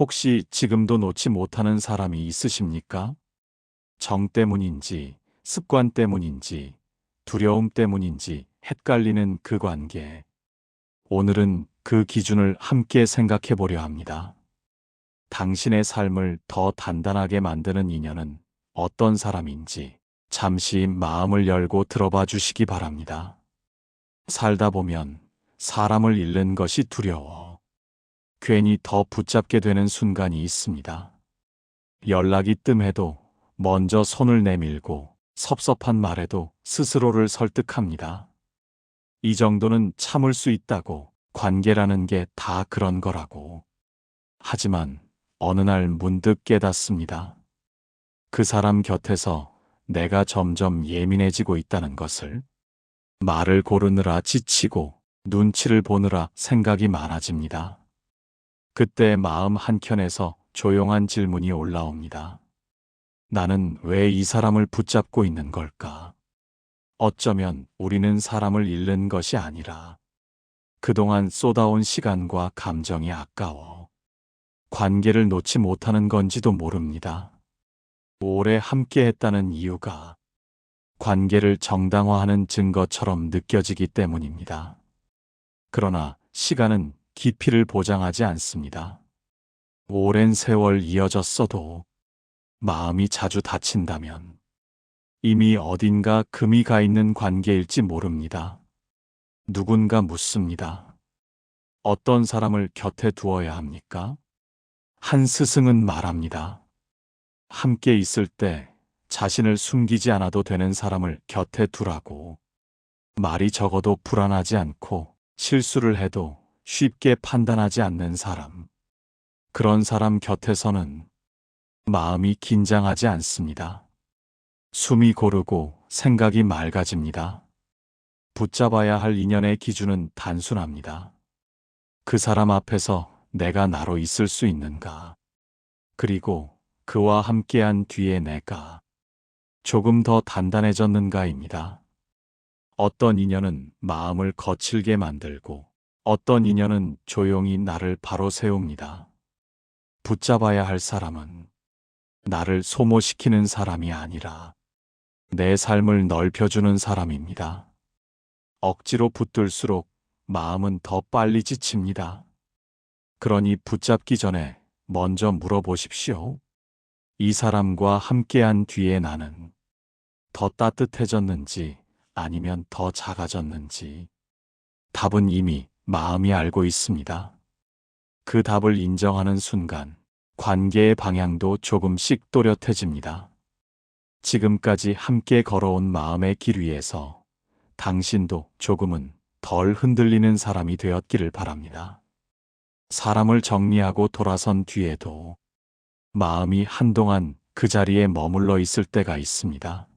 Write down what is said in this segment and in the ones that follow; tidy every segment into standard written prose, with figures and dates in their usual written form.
혹시 지금도 놓지 못하는 사람이 있으십니까? 정 때문인지, 습관 때문인지, 두려움 때문인지 헷갈리는 그 관계. 오늘은 그 기준을 함께 생각해 보려 합니다. 당신의 삶을 더 단단하게 만드는 인연은 어떤 사람인지 잠시 마음을 열고 들어봐 주시기 바랍니다. 살다 보면 사람을 잃는 것이 두려워 괜히 더 붙잡게 되는 순간이 있습니다. 연락이 뜸해도 먼저 손을 내밀고 섭섭한 말에도 스스로를 설득합니다. 이 정도는 참을 수 있다고, 관계라는 게 다 그런 거라고. 하지만 어느 날 문득 깨닫습니다. 그 사람 곁에서 내가 점점 예민해지고 있다는 것을. 말을 고르느라 지치고 눈치를 보느라 생각이 많아집니다. 그때 마음 한켠에서 조용한 질문이 올라옵니다. 나는 왜 이 사람을 붙잡고 있는 걸까? 어쩌면 우리는 사람을 잃는 것이 아니라 그동안 쏟아온 시간과 감정이 아까워 관계를 놓지 못하는 건지도 모릅니다. 오래 함께 했다는 이유가 관계를 정당화하는 증거처럼 느껴지기 때문입니다. 그러나 시간은 깊이를 보장하지 않습니다. 오랜 세월 이어졌어도 마음이 자주 다친다면 이미 어딘가 금이 가 있는 관계일지 모릅니다. 누군가 묻습니다. 어떤 사람을 곁에 두어야 합니까? 한 스승은 말합니다. 함께 있을 때 자신을 숨기지 않아도 되는 사람을 곁에 두라고. 말이 적어도 불안하지 않고 실수를 해도 쉽게 판단하지 않는 사람. 그런 사람 곁에서는 마음이 긴장하지 않습니다. 숨이 고르고 생각이 맑아집니다. 붙잡아야 할 인연의 기준은 단순합니다. 그 사람 앞에서 내가 나로 있을 수 있는가? 그리고 그와 함께한 뒤에 내가 조금 더 단단해졌는가입니다. 어떤 인연은 마음을 거칠게 만들고 어떤 인연은 조용히 나를 바로 세웁니다. 붙잡아야 할 사람은 나를 소모시키는 사람이 아니라 내 삶을 넓혀주는 사람입니다. 억지로 붙들수록 마음은 더 빨리 지칩니다. 그러니 붙잡기 전에 먼저 물어보십시오. 이 사람과 함께한 뒤에 나는 더 따뜻해졌는지 아니면 더 작아졌는지. 답은 이미 마음이 알고 있습니다. 그 답을 인정하는 순간 관계의 방향도 조금씩 또렷해집니다. 지금까지 함께 걸어온 마음의 길 위에서 당신도 조금은 덜 흔들리는 사람이 되었기를 바랍니다. 사람을 정리하고 돌아선 뒤에도 마음이 한동안 그 자리에 머물러 있을 때가 있습니다.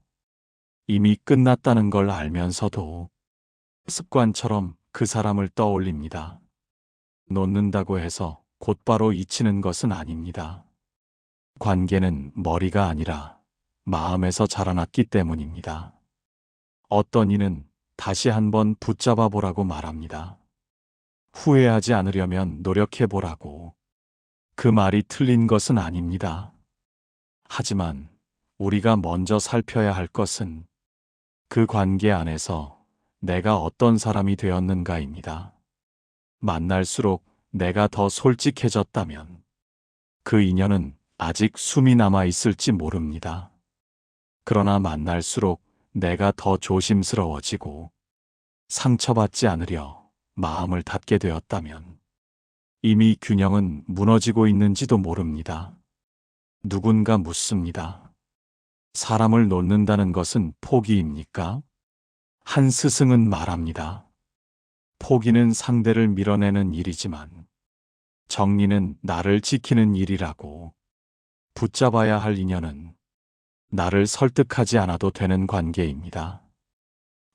이미 끝났다는 걸 알면서도 습관처럼 그 사람을 떠올립니다. 놓는다고 해서 곧바로 잊히는 것은 아닙니다. 관계는 머리가 아니라 마음에서 자라났기 때문입니다. 어떤 이는 다시 한번 붙잡아 보라고 말합니다. 후회하지 않으려면 노력해 보라고. 그 말이 틀린 것은 아닙니다. 하지만 우리가 먼저 살펴야 할 것은 그 관계 안에서 내가 어떤 사람이 되었는가입니다. 만날수록 내가 더 솔직해졌다면 그 인연은 아직 숨이 남아 있을지 모릅니다. 그러나 만날수록 내가 더 조심스러워지고 상처받지 않으려 마음을 닫게 되었다면 이미 균형은 무너지고 있는지도 모릅니다. 누군가 묻습니다. 사람을 놓는다는 것은 포기입니까? 한 스승은 말합니다. 포기는 상대를 밀어내는 일이지만 정리는 나를 지키는 일이라고. 붙잡아야 할 인연은 나를 설득하지 않아도 되는 관계입니다.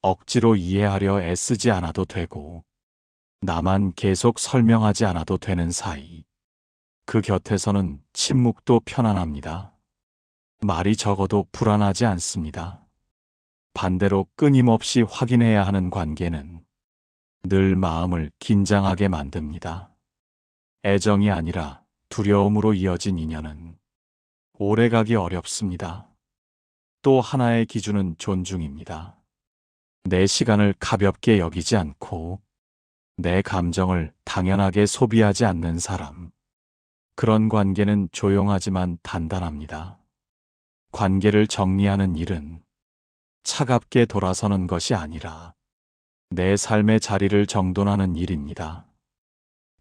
억지로 이해하려 애쓰지 않아도 되고 나만 계속 설명하지 않아도 되는 사이. 그 곁에서는 침묵도 편안합니다. 말이 적어도 불안하지 않습니다. 반대로 끊임없이 확인해야 하는 관계는 늘 마음을 긴장하게 만듭니다. 애정이 아니라 두려움으로 이어진 인연은 오래가기 어렵습니다. 또 하나의 기준은 존중입니다. 내 시간을 가볍게 여기지 않고 내 감정을 당연하게 소비하지 않는 사람. 그런 관계는 조용하지만 단단합니다. 관계를 정리하는 일은 차갑게 돌아서는 것이 아니라 내 삶의 자리를 정돈하는 일입니다.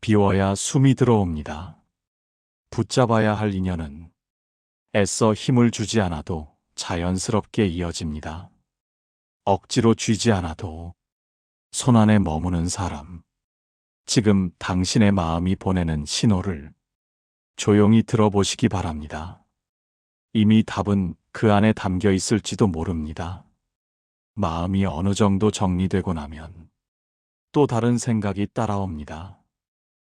비워야 숨이 들어옵니다. 붙잡아야 할 인연은 애써 힘을 주지 않아도 자연스럽게 이어집니다. 억지로 쥐지 않아도 손안에 머무는 사람. 지금 당신의 마음이 보내는 신호를 조용히 들어보시기 바랍니다. 이미 답은 그 안에 담겨 있을지도 모릅니다. 마음이 어느 정도 정리되고 나면 또 다른 생각이 따라옵니다.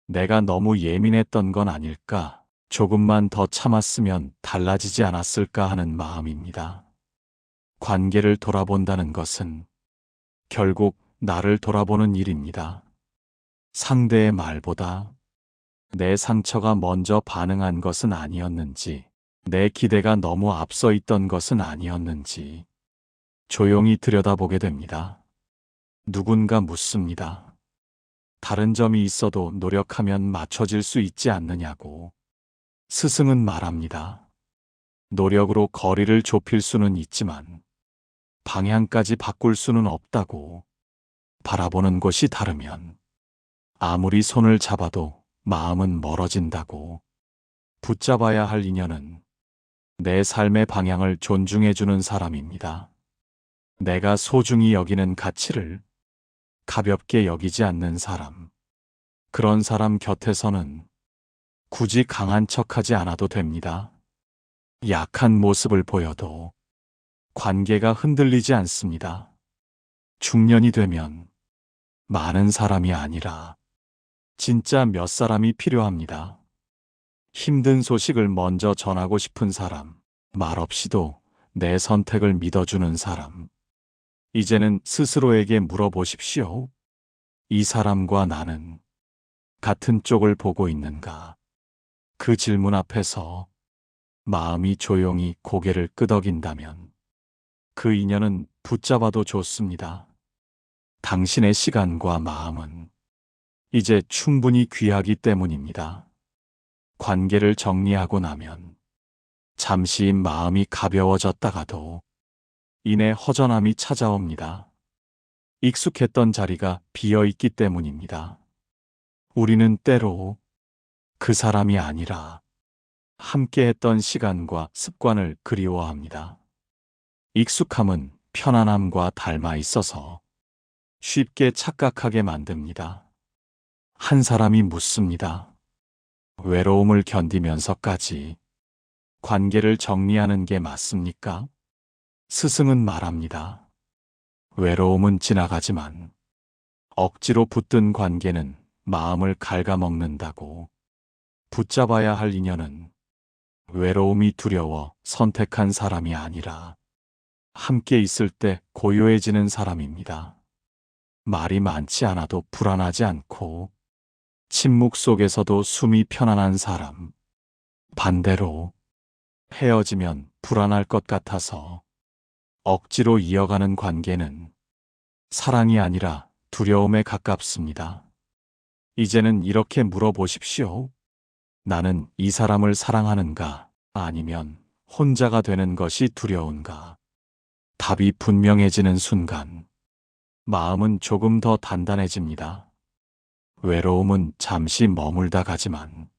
내가 너무 예민했던 건 아닐까? 조금만 더 참았으면 달라지지 않았을까 하는 마음입니다. 관계를 돌아본다는 것은 결국 나를 돌아보는 일입니다. 상대의 말보다 내 상처가 먼저 반응한 것은 아니었는지, 내 기대가 너무 앞서 있던 것은 아니었는지 조용히 들여다보게 됩니다. 누군가 묻습니다. 다른 점이 있어도 노력하면 맞춰질 수 있지 않느냐고. 스승은 말합니다. 노력으로 거리를 좁힐 수는 있지만 방향까지 바꿀 수는 없다고. 바라보는 곳이 다르면 아무리 손을 잡아도 마음은 멀어진다고. 붙잡아야 할 인연은 내 삶의 방향을 존중해주는 사람입니다. 내가 소중히 여기는 가치를 가볍게 여기지 않는 사람. 그런 사람 곁에서는 굳이 강한 척하지 않아도 됩니다. 약한 모습을 보여도 관계가 흔들리지 않습니다. 중년이 되면 많은 사람이 아니라 진짜 몇 사람이 필요합니다. 힘든 소식을 먼저 전하고 싶은 사람, 말없이도 내 선택을 믿어주는 사람. 이제는 스스로에게 물어보십시오. 이 사람과 나는 같은 쪽을 보고 있는가? 그 질문 앞에서 마음이 조용히 고개를 끄덕인다면 그 인연은 붙잡아도 좋습니다. 당신의 시간과 마음은 이제 충분히 귀하기 때문입니다. 관계를 정리하고 나면 잠시 마음이 가벼워졌다가도 이내 허전함이 찾아옵니다. 익숙했던 자리가 비어 있기 때문입니다. 우리는 때로 그 사람이 아니라 함께했던 시간과 습관을 그리워합니다. 익숙함은 편안함과 닮아 있어서 쉽게 착각하게 만듭니다. 한 사람이 묻습니다. 외로움을 견디면서까지 관계를 정리하는 게 맞습니까? 스승은 말합니다. 외로움은 지나가지만 억지로 붙든 관계는 마음을 갉아먹는다고. 붙잡아야 할 인연은 외로움이 두려워 선택한 사람이 아니라 함께 있을 때 고요해지는 사람입니다. 말이 많지 않아도 불안하지 않고 침묵 속에서도 숨이 편안한 사람. 반대로 헤어지면 불안할 것 같아서 억지로 이어가는 관계는 사랑이 아니라 두려움에 가깝습니다. 이제는 이렇게 물어보십시오. 나는 이 사람을 사랑하는가? 아니면 혼자가 되는 것이 두려운가? 답이 분명해지는 순간 마음은 조금 더 단단해집니다. 외로움은 잠시 머물다 가지만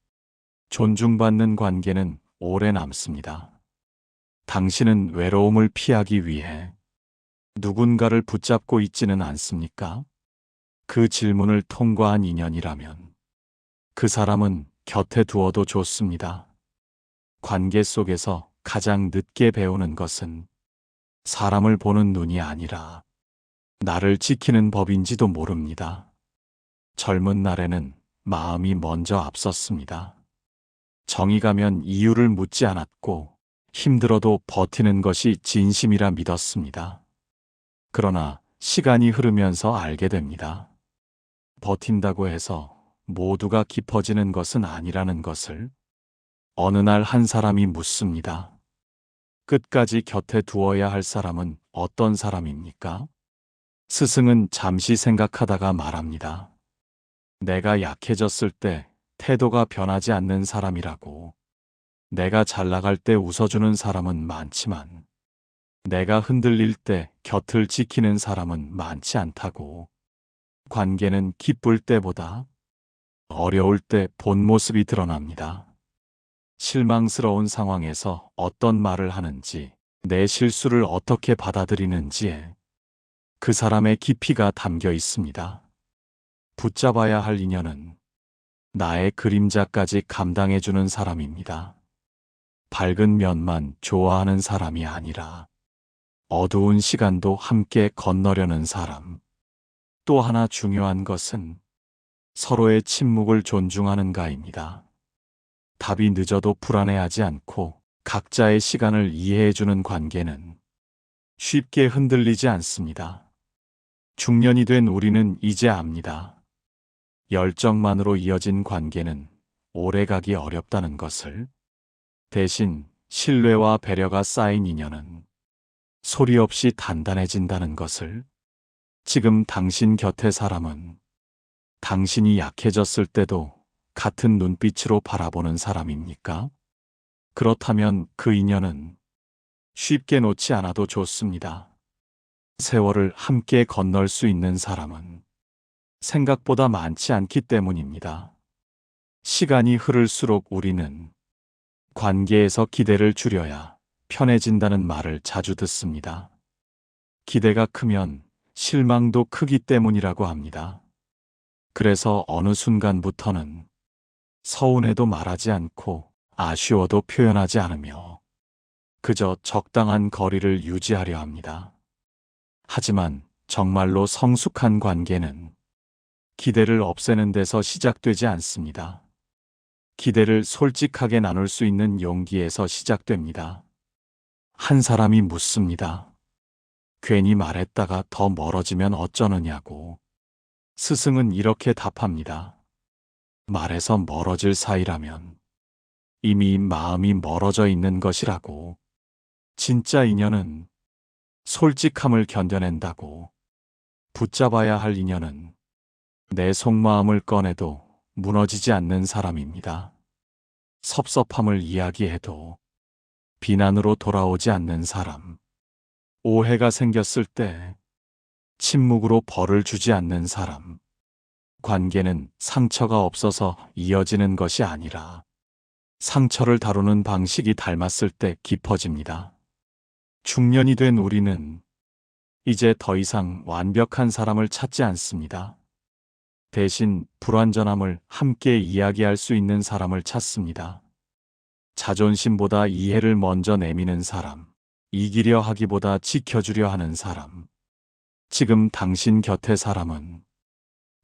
존중받는 관계는 오래 남습니다. 당신은 외로움을 피하기 위해 누군가를 붙잡고 있지는 않습니까? 그 질문을 통과한 인연이라면 그 사람은 곁에 두어도 좋습니다. 관계 속에서 가장 늦게 배우는 것은 사람을 보는 눈이 아니라 나를 지키는 법인지도 모릅니다. 젊은 날에는 마음이 먼저 앞섰습니다. 정이 가면 이유를 묻지 않았고 힘들어도 버티는 것이 진심이라 믿었습니다. 그러나 시간이 흐르면서 알게 됩니다. 버틴다고 해서 모두가 깊어지는 것은 아니라는 것을. 어느 날 한 사람이 묻습니다. 끝까지 곁에 두어야 할 사람은 어떤 사람입니까? 스승은 잠시 생각하다가 말합니다. 내가 약해졌을 때 태도가 변하지 않는 사람이라고. 내가 잘 나갈 때 웃어주는 사람은 많지만 내가 흔들릴 때 곁을 지키는 사람은 많지 않다고. 관계는 기쁠 때보다 어려울 때 본 모습이 드러납니다. 실망스러운 상황에서 어떤 말을 하는지, 내 실수를 어떻게 받아들이는지에 그 사람의 깊이가 담겨 있습니다. 붙잡아야 할 인연은 나의 그림자까지 감당해주는 사람입니다. 밝은 면만 좋아하는 사람이 아니라 어두운 시간도 함께 건너려는 사람. 또 하나 중요한 것은 서로의 침묵을 존중하는가입니다. 답이 늦어도 불안해하지 않고 각자의 시간을 이해해주는 관계는 쉽게 흔들리지 않습니다. 중년이 된 우리는 이제 압니다. 열정만으로 이어진 관계는 오래가기 어렵다는 것을. 대신 신뢰와 배려가 쌓인 인연은 소리 없이 단단해진다는 것을. 지금 당신 곁의 사람은 당신이 약해졌을 때도 같은 눈빛으로 바라보는 사람입니까? 그렇다면 그 인연은 쉽게 놓지 않아도 좋습니다. 세월을 함께 건널 수 있는 사람은 생각보다 많지 않기 때문입니다. 시간이 흐를수록 우리는 관계에서 기대를 줄여야 편해진다는 말을 자주 듣습니다. 기대가 크면 실망도 크기 때문이라고 합니다. 그래서 어느 순간부터는 서운해도 말하지 않고 아쉬워도 표현하지 않으며 그저 적당한 거리를 유지하려 합니다. 하지만 정말로 성숙한 관계는 기대를 없애는 데서 시작되지 않습니다. 기대를 솔직하게 나눌 수 있는 용기에서 시작됩니다. 한 사람이 묻습니다. 괜히 말했다가 더 멀어지면 어쩌느냐고. 스승은 이렇게 답합니다. 말해서 멀어질 사이라면 이미 마음이 멀어져 있는 것이라고. 진짜 인연은 솔직함을 견뎌낸다고. 붙잡아야 할 인연은 내 속마음을 꺼내도 무너지지 않는 사람입니다. 섭섭함을 이야기해도 비난으로 돌아오지 않는 사람. 오해가 생겼을 때 침묵으로 벌을 주지 않는 사람. 관계는 상처가 없어서 이어지는 것이 아니라 상처를 다루는 방식이 닮았을 때 깊어집니다. 중년이 된 우리는 이제 더 이상 완벽한 사람을 찾지 않습니다. 대신 불완전함을 함께 이야기할 수 있는 사람을 찾습니다. 자존심보다 이해를 먼저 내미는 사람, 이기려 하기보다 지켜주려 하는 사람. 지금 당신 곁의 사람은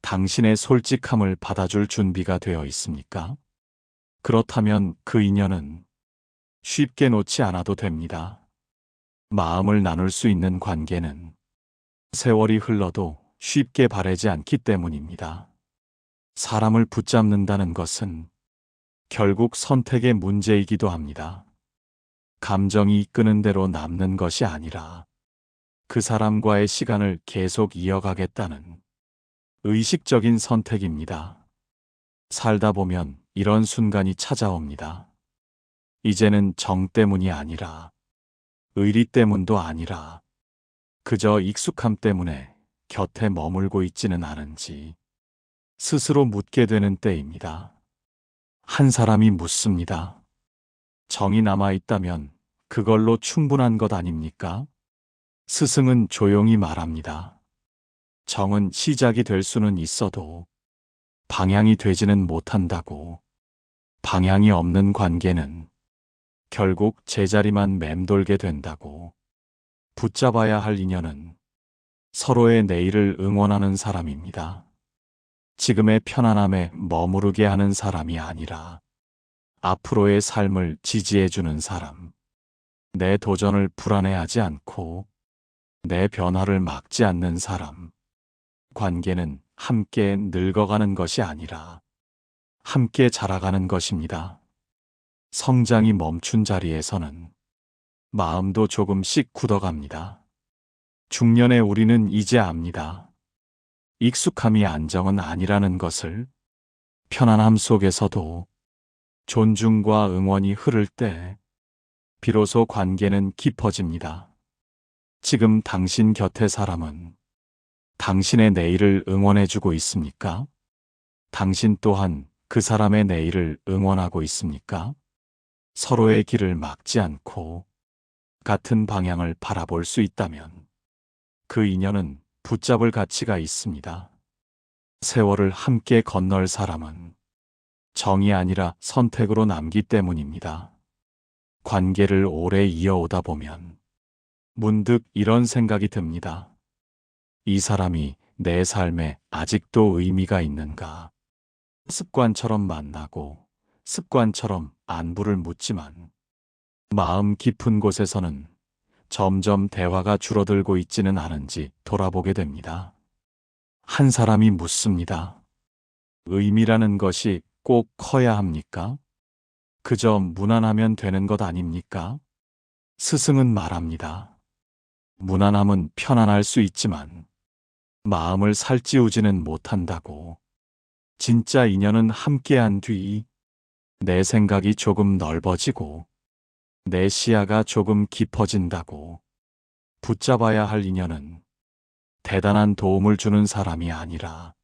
당신의 솔직함을 받아줄 준비가 되어 있습니까? 그렇다면 그 인연은 쉽게 놓지 않아도 됩니다. 마음을 나눌 수 있는 관계는 세월이 흘러도 쉽게 바래지 않기 때문입니다. 사람을 붙잡는다는 것은 결국 선택의 문제이기도 합니다. 감정이 이끄는 대로 남는 것이 아니라 그 사람과의 시간을 계속 이어가겠다는 의식적인 선택입니다. 살다 보면 이런 순간이 찾아옵니다. 이제는 정 때문이 아니라 의리 때문도 아니라 그저 익숙함 때문에 곁에 머물고 있지는 않은지 스스로 묻게 되는 때입니다. 한 사람이 묻습니다. 정이 남아있다면 그걸로 충분한 것 아닙니까? 스승은 조용히 말합니다. 정은 시작이 될 수는 있어도 방향이 되지는 못한다고. 방향이 없는 관계는 결국 제자리만 맴돌게 된다고. 붙잡아야 할 인연은 서로의 내일을 응원하는 사람입니다. 지금의 편안함에 머무르게 하는 사람이 아니라 앞으로의 삶을 지지해주는 사람. 내 도전을 불안해하지 않고 내 변화를 막지 않는 사람. 관계는 함께 늙어가는 것이 아니라 함께 자라가는 것입니다. 성장이 멈춘 자리에서는 마음도 조금씩 굳어갑니다. 중년의 우리는 이제 압니다. 익숙함이 안정은 아니라는 것을. 편안함 속에서도 존중과 응원이 흐를 때 비로소 관계는 깊어집니다. 지금 당신 곁의 사람은 당신의 내일을 응원해주고 있습니까? 당신 또한 그 사람의 내일을 응원하고 있습니까? 서로의 길을 막지 않고 같은 방향을 바라볼 수 있다면 그 인연은 붙잡을 가치가 있습니다. 세월을 함께 건널 사람은 정이 아니라 선택으로 남기 때문입니다. 관계를 오래 이어오다 보면 문득 이런 생각이 듭니다. 이 사람이 내 삶에 아직도 의미가 있는가? 습관처럼 만나고 습관처럼 안부를 묻지만 마음 깊은 곳에서는 점점 대화가 줄어들고 있지는 않은지 돌아보게 됩니다. 한 사람이 묻습니다. 의미라는 것이 꼭 커야 합니까? 그저 무난하면 되는 것 아닙니까? 스승은 말합니다. 무난함은 편안할 수 있지만 마음을 살찌우지는 못한다고. 진짜 인연은 함께한 뒤 내 생각이 조금 넓어지고 내 시야가 조금 깊어진다고. 붙잡아야 할 인연은 대단한 도움을 주는 사람이 아니라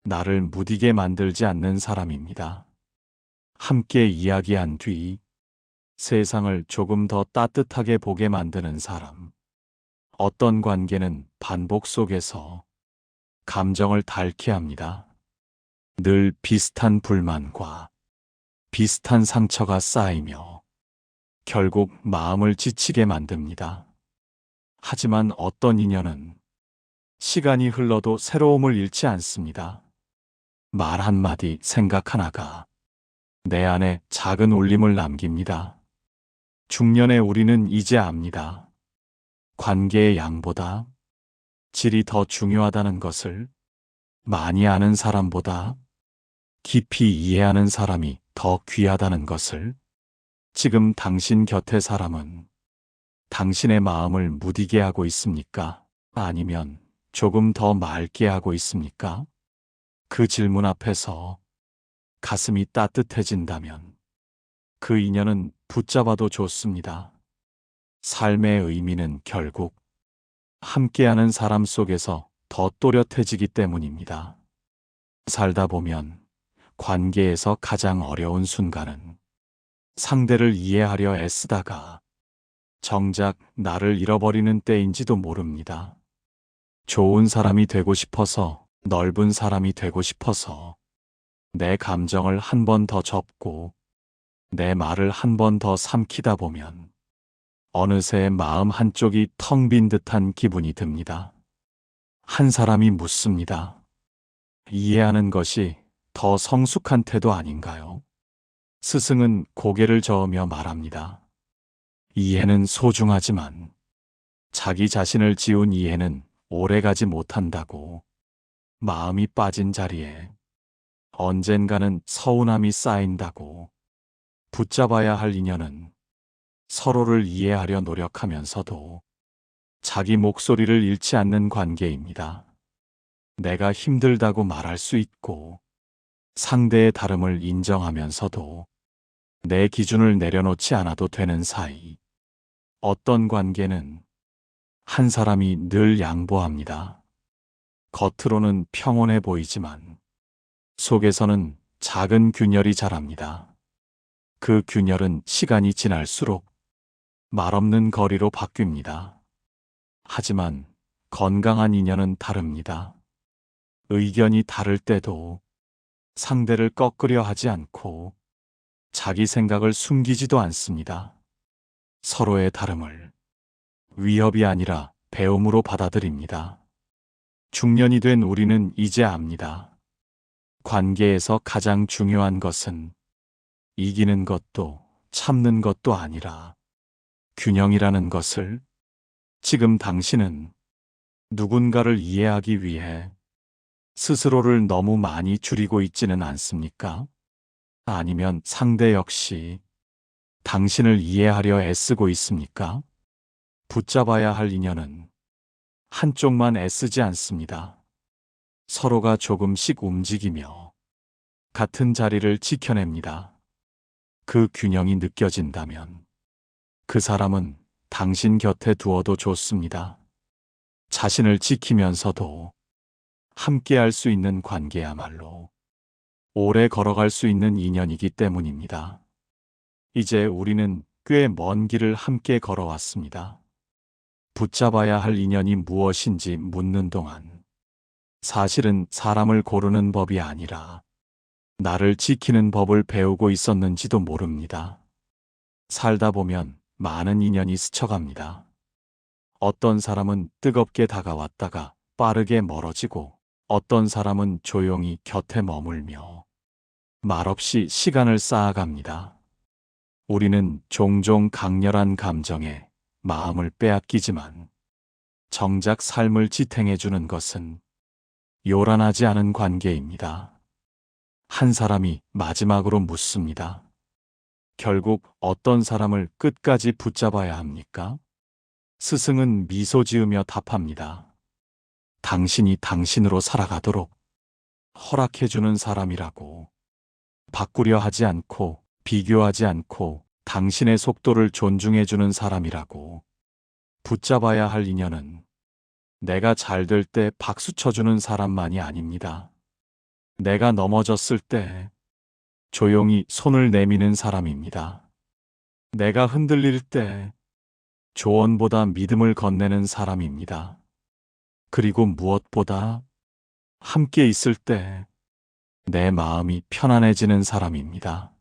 나를 무디게 만들지 않는 사람입니다. 함께 이야기한 뒤 세상을 조금 더 따뜻하게 보게 만드는 사람. 어떤 관계는 반복 속에서 감정을 닳게 합니다. 늘 비슷한 불만과 비슷한 상처가 쌓이며 결국 마음을 지치게 만듭니다. 하지만 어떤 인연은 시간이 흘러도 새로움을 잃지 않습니다. 말 한마디, 생각 하나가 내 안에 작은 울림을 남깁니다. 중년의 우리는 이제 압니다. 관계의 양보다 질이 더 중요하다는 것을. 많이 아는 사람보다 깊이 이해하는 사람이 더 귀하다는 것을. 지금 당신 곁의 사람은 당신의 마음을 무디게 하고 있습니까? 아니면 조금 더 맑게 하고 있습니까? 그 질문 앞에서 가슴이 따뜻해진다면 그 인연은 붙잡아도 좋습니다. 삶의 의미는 결국 함께하는 사람 속에서 더 또렷해지기 때문입니다. 살다 보면 관계에서 가장 어려운 순간은 상대를 이해하려 애쓰다가 정작 나를 잃어버리는 때인지도 모릅니다. 좋은 사람이 되고 싶어서, 넓은 사람이 되고 싶어서 내 감정을 한 번 더 접고 내 말을 한 번 더 삼키다 보면 어느새 마음 한쪽이 텅 빈 듯한 기분이 듭니다. 한 사람이 묻습니다. 이해하는 것이 더 성숙한 태도 아닌가요? 스승은 고개를 저으며 말합니다. 이해는 소중하지만 자기 자신을 지운 이해는 오래가지 못한다고. 마음이 빠진 자리에 언젠가는 서운함이 쌓인다고. 붙잡아야 할 인연은 서로를 이해하려 노력하면서도 자기 목소리를 잃지 않는 관계입니다. 내가 힘들다고 말할 수 있고 상대의 다름을 인정하면서도 내 기준을 내려놓지 않아도 되는 사이. 어떤 관계는 한 사람이 늘 양보합니다. 겉으로는 평온해 보이지만 속에서는 작은 균열이 자랍니다. 그 균열은 시간이 지날수록 말없는 거리로 바뀝니다. 하지만 건강한 인연은 다릅니다. 의견이 다를 때도 상대를 꺾으려 하지 않고 자기 생각을 숨기지도 않습니다. 서로의 다름을 위협이 아니라 배움으로 받아들입니다. 중년이 된 우리는 이제 압니다. 관계에서 가장 중요한 것은 이기는 것도 참는 것도 아니라 균형이라는 것을. 지금 당신은 누군가를 이해하기 위해 스스로를 너무 많이 줄이고 있지는 않습니까? 아니면 상대 역시 당신을 이해하려 애쓰고 있습니까? 붙잡아야 할 인연은 한쪽만 애쓰지 않습니다. 서로가 조금씩 움직이며 같은 자리를 지켜냅니다. 그 균형이 느껴진다면 그 사람은 당신 곁에 두어도 좋습니다. 자신을 지키면서도 함께 할 수 있는 관계야말로 오래 걸어갈 수 있는 인연이기 때문입니다. 이제 우리는 꽤 먼 길을 함께 걸어왔습니다. 붙잡아야 할 인연이 무엇인지 묻는 동안 사실은 사람을 고르는 법이 아니라 나를 지키는 법을 배우고 있었는지도 모릅니다. 살다 보면 많은 인연이 스쳐갑니다. 어떤 사람은 뜨겁게 다가왔다가 빠르게 멀어지고 어떤 사람은 조용히 곁에 머물며 말없이 시간을 쌓아갑니다. 우리는 종종 강렬한 감정에 마음을 빼앗기지만 정작 삶을 지탱해주는 것은 요란하지 않은 관계입니다. 한 사람이 마지막으로 묻습니다. 결국 어떤 사람을 끝까지 붙잡아야 합니까? 스승은 미소 지으며 답합니다. 당신이 당신으로 살아가도록 허락해주는 사람이라고. 바꾸려 하지 않고 비교하지 않고 당신의 속도를 존중해주는 사람이라고. 붙잡아야 할 인연은 내가 잘 될 때 박수 쳐주는 사람만이 아닙니다. 내가 넘어졌을 때 조용히 손을 내미는 사람입니다. 내가 흔들릴 때 조언보다 믿음을 건네는 사람입니다. 그리고 무엇보다 함께 있을 때 내 마음이 편안해지는 사람입니다.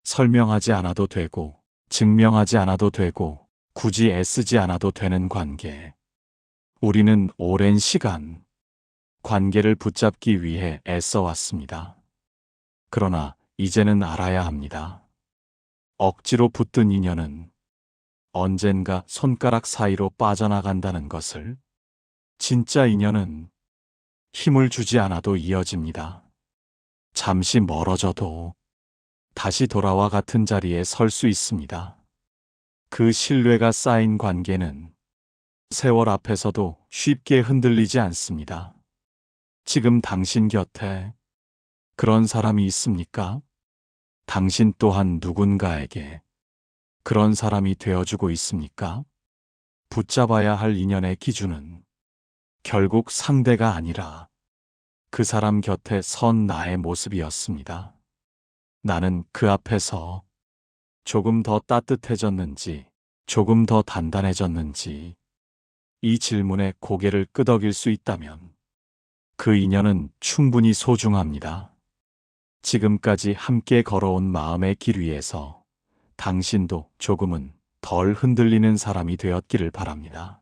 설명하지 않아도 되고 증명하지 않아도 되고 굳이 애쓰지 않아도 되는 관계. 우리는 오랜 시간 관계를 붙잡기 위해 애써왔습니다. 그러나 이제는 알아야 합니다. 억지로 붙든 인연은 언젠가 손가락 사이로 빠져나간다는 것을. 진짜 인연은 힘을 주지 않아도 이어집니다. 잠시 멀어져도 다시 돌아와 같은 자리에 설 수 있습니다. 그 신뢰가 쌓인 관계는 세월 앞에서도 쉽게 흔들리지 않습니다. 지금 당신 곁에 그런 사람이 있습니까? 당신 또한 누군가에게 그런 사람이 되어주고 있습니까? 붙잡아야 할 인연의 기준은 결국 상대가 아니라 그 사람 곁에 선 나의 모습이었습니다. 나는 그 앞에서 조금 더 따뜻해졌는지, 조금 더 단단해졌는지, 이 질문에 고개를 끄덕일 수 있다면 그 인연은 충분히 소중합니다. 지금까지 함께 걸어온 마음의 길 위에서 당신도 조금은 덜 흔들리는 사람이 되었기를 바랍니다.